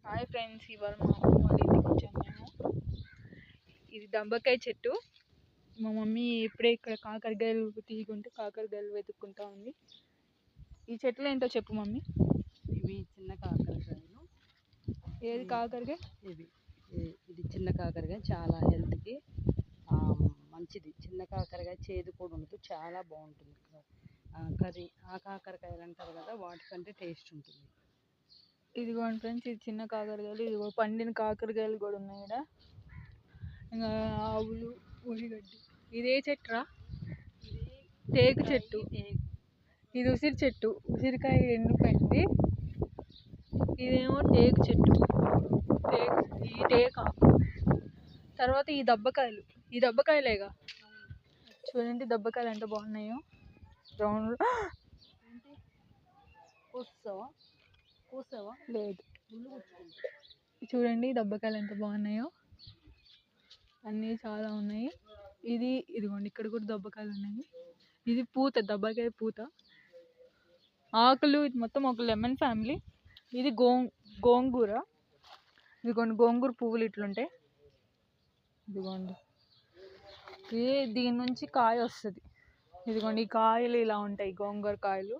Hi friends, ఇవాళ మా అమ్మ వాళ్ళ ఇంటికి వచ్చాము మేము. ఇది దబ్బకాయ చెట్టు. మా మమ్మీ ఇప్పుడే ఇక్కడ కాకరకాయలు తీయకుంటే కాకరకాయలు వెతుక్కుంటా ఉంది. ఈ చెట్లు ఏంటో చెప్పు మమ్మీ. ఇవి చిన్న కాకరకాయలు. ఏది కాకరకాయ? ఇది చిన్న కాకరకాయ, చాలా హెల్త్కి మంచిది. చిన్న కాకరకాయ చేదు కూడా ఉండదు, చాలా బాగుంటుంది కర్రీ. ఆ కాకరకాయలు అంటారు కదా, వాటికంటే టేస్ట్ ఉంటుంది. ఇదిగోండి ఫ్రెండ్స్, ఇది చిన్న కాకరకాయలు. ఇదిగో పండిన కాకరకాయలు కూడా ఉన్నాయి ఇక్కడ. ఇంకా ఆవులు, ఉల్లిగడ్డి. ఇదే చెట్టురా? టేకు చెట్టు. ఇది ఉసిరి చెట్టు. ఉసిరికాయ ఎండిపోయింది. ఇదేమో టేకు చెట్టు. ఈ టేకు ఆకు. తర్వాత ఈ దబ్బకాయలు. ఈ దబ్బకాయలేగా. చూడండి దబ్బకాయలు ఎంత బాగున్నాయో. రౌండ్ కూసావా లేదు. చూడండి దబ్బకాయలు ఎంత బాగున్నాయో. అన్నీ చాలా ఉన్నాయి. ఇదిగోండి ఇక్కడ కూడా దబ్బకాయలు ఉన్నాయి. ఇది పూత, దబ్బకాయ పూత. ఆకులు ఇది మొత్తం ఒక లెమన్ ఫ్యామిలీ. ఇది గోంగూర. ఇదిగోండి గోంగూర పువ్వులు ఇట్లుంటాయి. ఇదిగోండి దీని నుంచి కాయ వస్తుంది. ఇదిగోండి ఈ కాయలు ఇలా ఉంటాయి, గోంగూర కాయలు.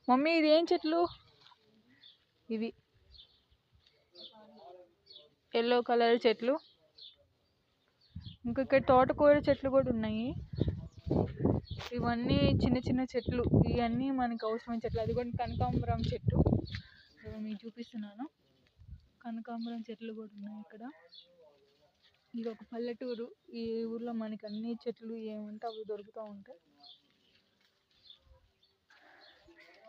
మమ్మీ ఇది ఏం చెట్లు? ఇవి ఎల్లో కలర్ చెట్లు. ఇంకా ఇక్కడ తోటకూర చెట్లు కూడా ఉన్నాయి. ఇవన్నీ చిన్న చిన్న చెట్లు. ఇవన్నీ మనకు అవసరమైన చెట్లు. అది కూడా కనకాంబరం చెట్టు. మీకు చూపిస్తున్నాను. కనకాంబరం చెట్లు కూడా ఉన్నాయి ఇక్కడ. ఇది ఒక పల్లెటూరు. ఈ ఊర్లో మనకి అన్ని చెట్లు ఏమంటే అవి దొరుకుతూ ఉంటాయి.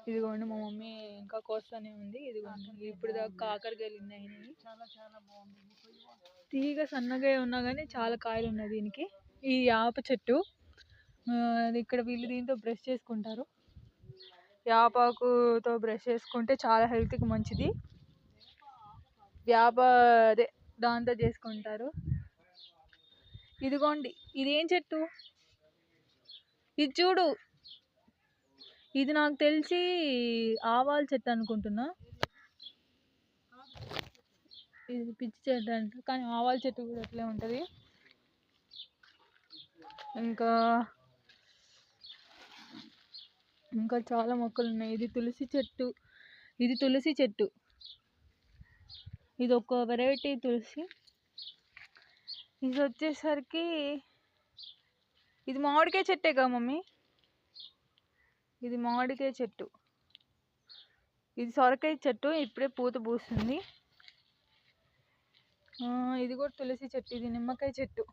ఇదిగోండి మా మమ్మీ ఇంకా కోస్తానే ఉంది. ఇదిగోండి ఇప్పుడు దాకా కాకరకాయలు ఉన్నాయి. చాలా చాలా బాగుంది. తీగ సన్నగా ఉన్నా కానీ చాలా కాయలు ఉన్నాయి దీనికి. ఈ యాప చెట్టు. ఇక్కడ వీళ్ళు దీంతో బ్రష్ చేసుకుంటారు. యాపాకుతో బ్రష్ చేసుకుంటే చాలా హెల్త్కి మంచిది. అదే దాంతో చేసుకుంటారు. ఇదిగోండి ఇదేం చెట్టు? ఇది చూడు. ఇది నాకు తెలిసి ఆవాల చెట్టు అనుకుంటున్నా. ఇది పిచ్చి చెట్టు అంట, కానీ ఆవాల చెట్టు కూడా అట్లే ఉంటుంది. ఇంకా చాలా మొక్కలు ఉన్నాయి. ఇది తులసి చెట్టు. ఇది ఒక వెరైటీ తులసి. ఇది వచ్చేసరికి ఇది మామిడికాయ చెట్టే కదా మమ్మీ? ఇది మామిడికాయ చెట్టు. ఇది సొరకాయ చెట్టు, ఇప్పుడే పూత పూస్తుంది. ఇది కూడా తులసి చెట్టు. ఇది నిమ్మకాయ చెట్టు.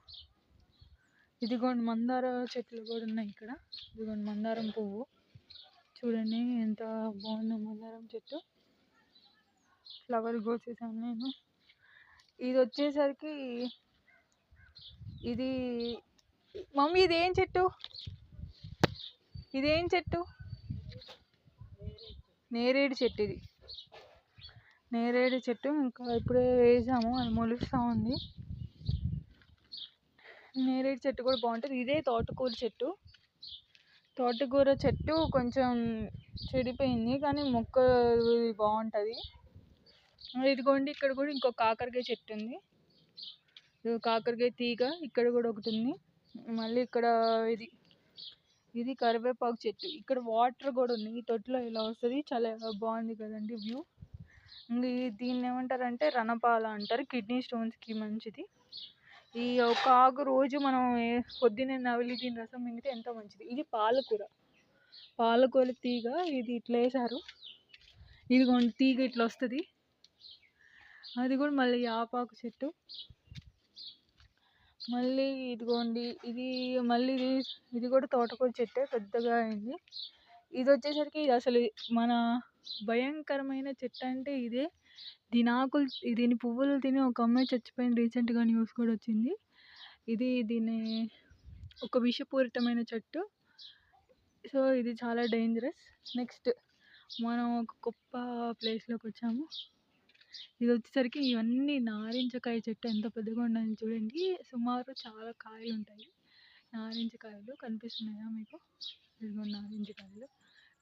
ఇదిగోండి మందార చెట్లు కూడా ఉన్నాయి ఇక్కడ. ఇదిగోండి మందారం పువ్వు చూడండి ఎంత బాగుందో. మందారం చెట్టు ఫ్లవర్ కోసేసాను నేను. ఇది వచ్చేసరికి ఇది మమ్మీ ఇదేం చెట్టు? నేరేడు చెట్టు. ఇది నేరేడు చెట్టు. ఇంకా ఇప్పుడే వేసాము, అది మొలుస్తూ ఉంది. నేరేడు చెట్టు కూడా బాగుంటుంది. ఇదే తోటకూర చెట్టు కొంచెం చెడిపోయింది, కానీ మొక్క బాగుంటుంది. ఇదిగోండి ఇక్కడ కూడా ఇంకో కాకరకాయ చెట్టు ఉంది. కాకరకాయ తీగ ఇక్కడ కూడా ఒకటి ఉంది. మళ్ళీ ఇక్కడ ఇది కరివేపాకు చెట్టు. ఇక్కడ వాటర్ కూడా ఉంది. ఈ తొట్టులో ఇలా వస్తుంది. చాలా బాగుంది కదండి వ్యూ. దీన్ని ఏమంటారంటే రణపాల అంటారు. కిడ్నీ స్టోన్స్కి మంచిది. ఈ ఒక ఆకు రోజు మనం పొద్దున్నే నవిలి దీని రసం మింగితే ఎంతో మంచిది. ఇది పాలకూర తీగ. ఇది ఇట్లా వేసారు. ఇదిగోండి తీగ ఇట్లా వస్తుంది. అది కూడా మళ్ళీ యాపాకు చెట్టు. మళ్ళీ ఇదిగోండి ఇది కూడా తోటకూర చెట్టే, పెద్దగా అయింది. ఇది వచ్చేసరికి ఇది అసలు మన భయంకరమైన చెట్టు అంటే ఇదే. దీని పువ్వులు తిని ఒక అమ్మాయి చచ్చిపోయింది రీసెంట్గా, న్యూస్ కూడా వచ్చింది. దీని ఒక విషపూరితమైన చెట్టు. సో ఇది చాలా డేంజరస్. నెక్స్ట్ మనం ఒక గొప్ప ప్లేస్లోకి వచ్చాము. ఇది వచ్చేసరికి ఇవన్నీ నారింజకాయ చెట్టు. ఎంత పెద్దగా ఉందని చూడండి. సుమారు చాలా కాయలు ఉంటాయి. నారింజకాయలు కనిపిస్తున్నాయా మీకు? ఇదిగో నారింజకాయలు.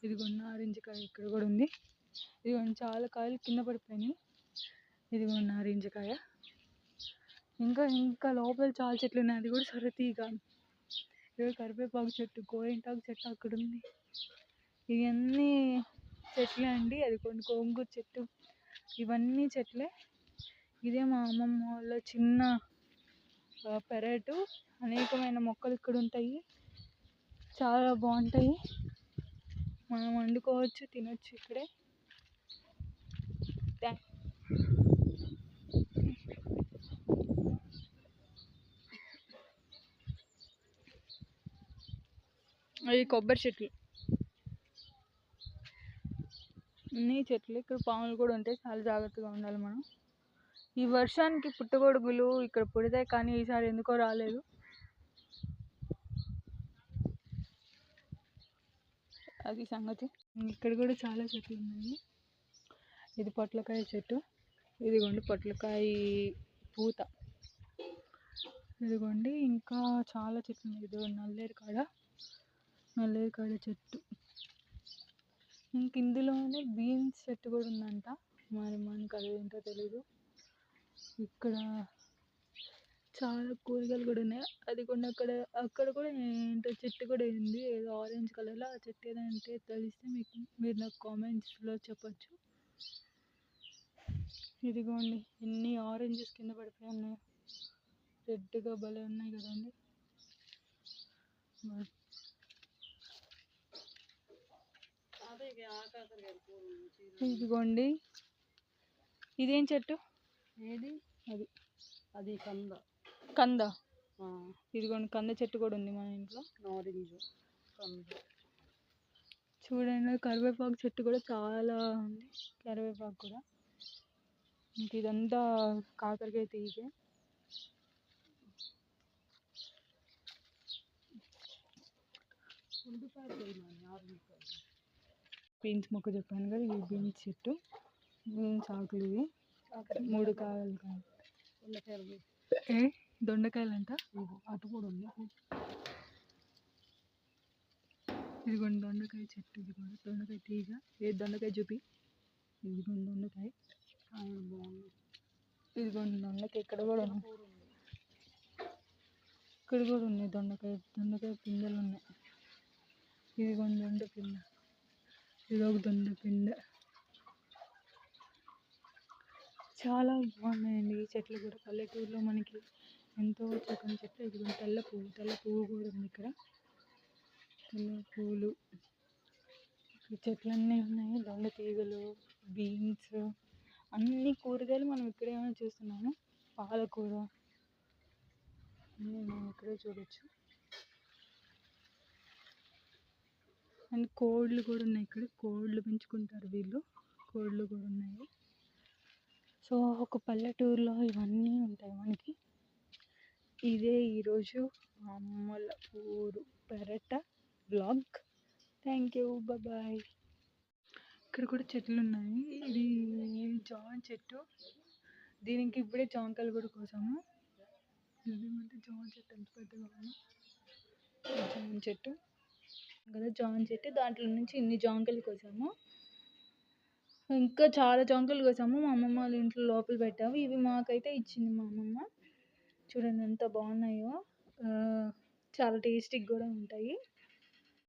ఇదిగో నారింజకాయ ఇక్కడ కూడా ఉంది. ఇదిగోండి చాలా కాయలు కింద పడిపోయినాయి. ఇదిగోండి నారింజ కాయ. ఇంకా ఇంకా లోపల చాలా చెట్లు ఉన్నాయి. అది కూడా సొరతీగ. ఇదిగో కరివేపాకు చెట్టు, గోరింటాకు చెట్టు అక్కడ ఉంది. ఇవన్నీ చెట్లే అండి. అది కొన్ని గోంగూర చెట్టు, ఇవన్నీ చెట్లే. ఇదే మా అమ్మమ్మ వాళ్ళ చిన్న పెరటు. అనేకమైన మొక్కలు ఇక్కడ ఉంటాయి, చాలా బాగుంటాయి. మనం వండుకోవచ్చు, తినొచ్చు ఇక్కడే. అవి కొబ్బరి చెట్లు, అన్ని చెట్లు. ఇక్కడ పాములు కూడా ఉంటాయి, చాలా జాగ్రత్తగా ఉండాలి మనం. ఈ వర్షానికి పుట్టగొడుగులు ఇక్కడ పుడతాయి, కానీ ఈసారి ఎందుకో రాలేదు. అది సంగతి. ఇక్కడ కూడా చాలా చెట్లు ఉన్నాయి. ఇది పొట్లకాయ చెట్టు. ఇదిగోండి పొట్లకాయ పూత. ఇదిగోండి ఇంకా చాలా చెట్లు ఉన్నాయి. ఇది నల్లేరు కాడ చెట్టు. ఇంక ఇందులోనే బీన్స్ చెట్టు కూడా ఉందంట. మరి మనకు అది ఏంటో తెలీదు. ఇక్కడ చాలా కూరగాయలు కూడా ఉన్నాయి. అది కూడా అక్కడ కూడా ఏంటో చెట్టు కూడా ఉంది, ఏదో ఆరెంజ్ కలర్లో. ఆ చెట్టు ఏదంటే తెలిస్తే మీరు నాకు కామెంట్స్లో చెప్పచ్చు. ఇదిగోండి ఎన్ని ఆరెంజెస్ కింద పడిపోయి ఉన్నాయి. రెడ్గా భలే ఉన్నాయి కదండి. ఇదిగోండి ఇదేం చెట్టు? ఏది? అది కంద. ఇదిగోండి కంద చెట్టు కూడా ఉంది మన ఇంట్లో. నారింజ కంద. చూడండి కరివేపాకు చెట్టు కూడా చాలా ఉంది. కరివేపాకు కూడా. ఇంక ఇదంతా కాకరకాయ తీగ. బీన్స్ మొక్క చెప్పాను కదా, ఇది బీన్స్ చెట్టు. బీన్స్ ఆకులు ఇవి 3 కాయలు. దొండకాయలు అంట. అటు కూడా ఉంది. ఇదిగోండి దొండకాయ చెట్టు. ఇది కూడా దొండకాయ తీగ. ఏ దొండకాయ చూపి. ఇదిగోండి దొండకాయ. ఇదిగోండి దొండకాయ. ఇక్కడ కూడా ఉన్నాయి దొండకాయ పిందెలు ఉన్నాయి. ఇదిగోండి దొండపిండ. ఇది ఒక దొండపిండ. చాలా బాగున్నాయండి ఈ చెట్లు కూడా. పల్లెటూరులో మనకి ఎంతో చక్కని చెట్లు. ఇదిగోండి తెల్ల పువ్వు కూడా ఉంది ఇక్కడ. తెల్ల పువ్వులు. ఈ చెట్లన్నీ ఉన్నాయి. దొండ తీగలు, బీన్స్, అన్ని కూరగాయలు మనం ఇక్కడే చూస్తున్నాము. పాలకూర అన్నీ మనం ఇక్కడే చూడొచ్చు. అండ్ కోళ్ళు కూడా ఉన్నాయి ఇక్కడ. కోళ్ళు పెంచుకుంటారు వీళ్ళు. కోళ్ళు కూడా ఉన్నాయి. సో ఒక పల్లెటూరులో ఇవన్నీ ఉంటాయి మనకి. ఇదే ఈరోజు మా అమ్మల ఊరు పెరట బ్లాగ్. Thank you, bye. ఇక్కడ కూడా చెట్లు ఉన్నాయి. ఇది జామ చెట్టు. దీనికి ఇప్పుడే జామకాయలు కూడా కోసాము. ఇదేమంటే జామ చెట్టు ఎంత పెద్దగా ఉంది. జామ చెట్టు కదా, జామ చెట్టు. దాంట్లో నుంచి ఇన్ని జామకాయలు కోసాము. ఇంకా చాలా జామకాయలు కోసాము. మా అమ్మమ్మ వాళ్ళ ఇంట్లో లోపల పెట్టాము. ఇవి మాకైతే ఇచ్చింది మా అమ్మమ్మ. చూడండి ఎంత బాగున్నాయో. చాలా టేస్టీగా కూడా ఉంటాయి.